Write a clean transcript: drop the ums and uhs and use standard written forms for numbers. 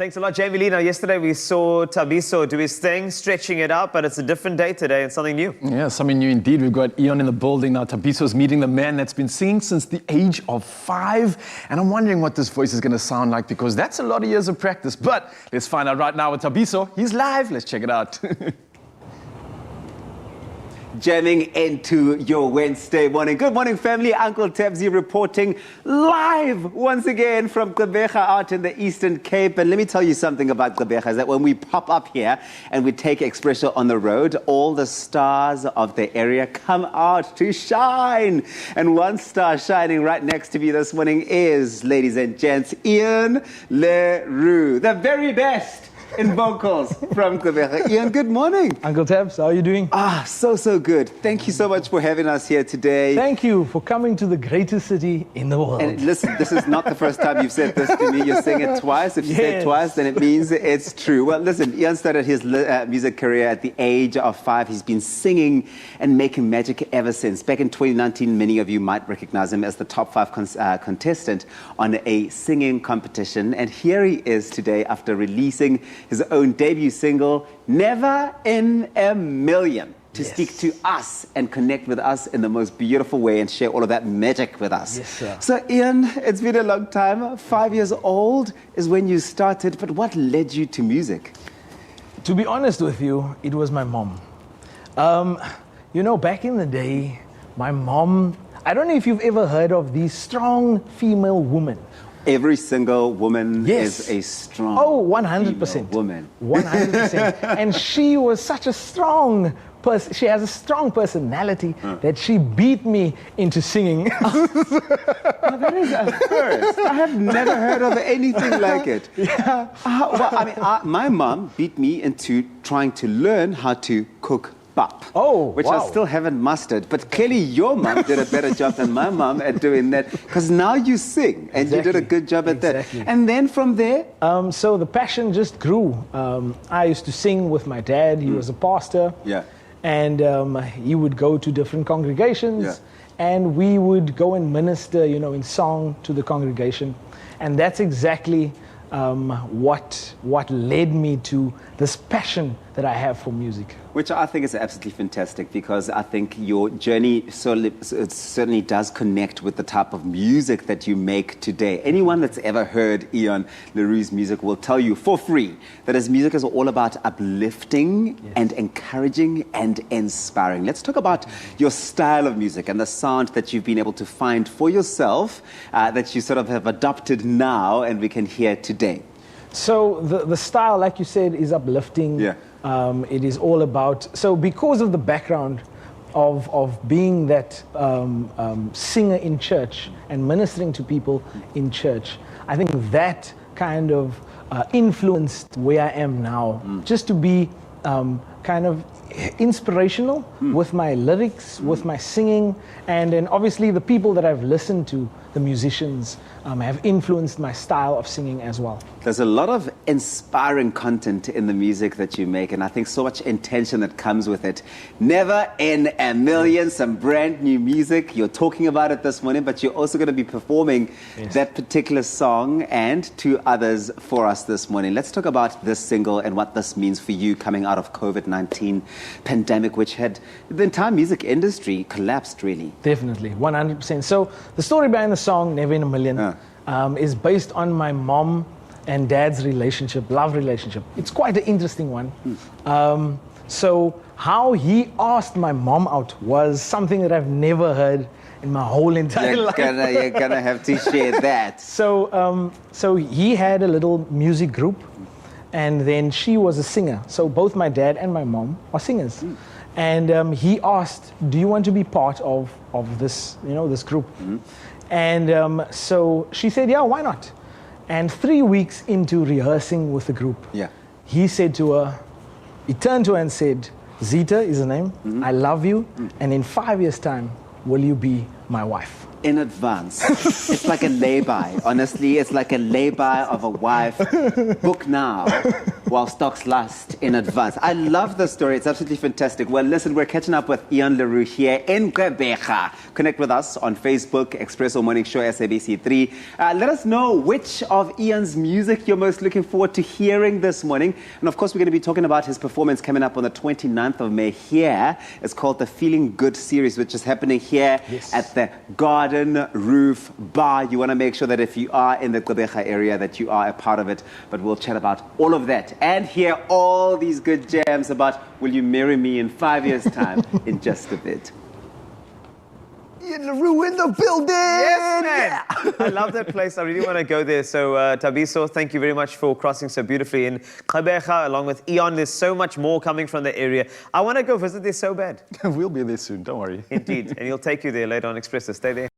Thanks a lot, Jamie Lee. Now, yesterday we saw Thabiso do his thing, stretching it out, but it's a different day today and something new. Yeah, something new indeed. We've got Eon in the building now. Thabiso's meeting the man that's been singing since the age of 5. And I'm wondering what this voice is going to sound like, because that's a lot of years of practice. But let's find out right now with Thabiso. He's live. Let's check it out. Jamming into your Wednesday morning. Good morning, family. Uncle Tabsy reporting live once again from Gqeberha out in the Eastern Cape. And let me tell you something about Gqeberha, is that when we pop up here and we take Expresso on the road, all the stars of the area come out to shine. And one star shining right next to me this morning is, ladies and gents, Eon le Roux, the very best in vocals from Gqeberha. Eon, good morning. Uncle Tabs, how are you doing? So good. Thank you so much for having us here today. Thank you for coming to the greatest city in the world. And listen, this is not the first time you've said this to me. You're saying it twice. If you say it twice, then it means it's true. Well, listen, Eon started his music career at the age of 5. He's been singing and making magic ever since. Back in 2019, many of you might recognize him as the top 5 contestant on a singing competition. And here he is today after releasing his own debut single, Never in a Million, to speak to us and connect with us in the most beautiful way and share all of that magic with us. Yes, sir. So, Eon, it's been a long time. 5 years old is when you started, but what led you to music? To be honest with you, it was my mom. You know, back in the day, my mom, I don't know if you've ever heard of the strong female woman. Every single woman is a strong 100% woman. 100%. And she was such a strong person. She has a strong personality that she beat me into singing. That is a first. I have never heard of anything like it. Yeah. My mom beat me into trying to learn how to cook bap, which I still haven't mastered. But clearly your mom did a better job than my mom at doing that, because now you sing, and you did a good job at that. And then from there? So the passion just grew. I used to sing with my dad. He was a pastor. Yeah. And he would go to different congregations, and we would go and minister, you know, in song to the congregation. And that's exactly what led me to this passion that I have for music. Which I think is absolutely fantastic, because I think your journey certainly does connect with the type of music that you make today. Anyone that's ever heard Eon le Roux's music will tell you for free that his music is all about uplifting and encouraging and inspiring. Let's talk about your style of music and the sound that you've been able to find for yourself, that you sort of have adopted now and we can hear today. So the style, like you said, is uplifting. Yeah. It is all about, so because of the background of being that singer in church and ministering to people in church, I think that kind of influenced where I am now, just to be kind of inspirational with my lyrics, with my singing, and then obviously the people that I've listened to, the musicians, have influenced my style of singing as well. There's a lot of inspiring content in the music that you make, and I think so much intention that comes with it. Never in a Million, some brand new music. You're talking about it this morning, but you're also going to be performing that particular song and 2 others for us this morning. Let's talk about this single and what this means for you coming out of COVID-19 pandemic, which had the entire music industry collapsed, really. Definitely, 100%. So the story behind the song, Never in a Million, is based on my mom and dad's relationship, love relationship. It's quite an interesting one. So how he asked my mom out was something that I've never heard in my whole entire life. You're gonna have to share that. So he had a little music group, and then she was a singer. So both my dad and my mom are singers. And he asked, do you want to be part of this, you know, this group? And so she said, yeah, why not? And 3 weeks into rehearsing with the group, he said to her, he turned to her and said, Zita is her name, I love you, and in 5 years' time, will you be my wife? In advance. It's like a lay-by. Honestly, it's like a lay-by of a wife. Book now. while stocks last in advance. I love the story. It's absolutely fantastic. Well, listen, we're catching up with Eon le Roux here in Gqeberha. Connect with us on Facebook, Expresso Morning Show, SABC3. Let us know which of Eon's music you're most looking forward to hearing this morning. And of course, we're going to be talking about his performance coming up on the 29th of May here. It's called the Feeling Good series, which is happening here at the Garden Roof Bar. You want to make sure that if you are in the Gqeberha area that you are a part of it. But we'll chat about all of that and hear all these good jams about Will You Marry Me in 5 years' time in just a bit. Eon le Roux in the building! Yes, man! I love that place. I really want to go there. So, Thabiso, thank you very much for crossing so beautifully in Gqeberha along with Eon. There's so much more coming from the area. I want to go visit there so bad. We'll be there soon, don't worry. Indeed. And he'll take you there later on Expresso. Stay there.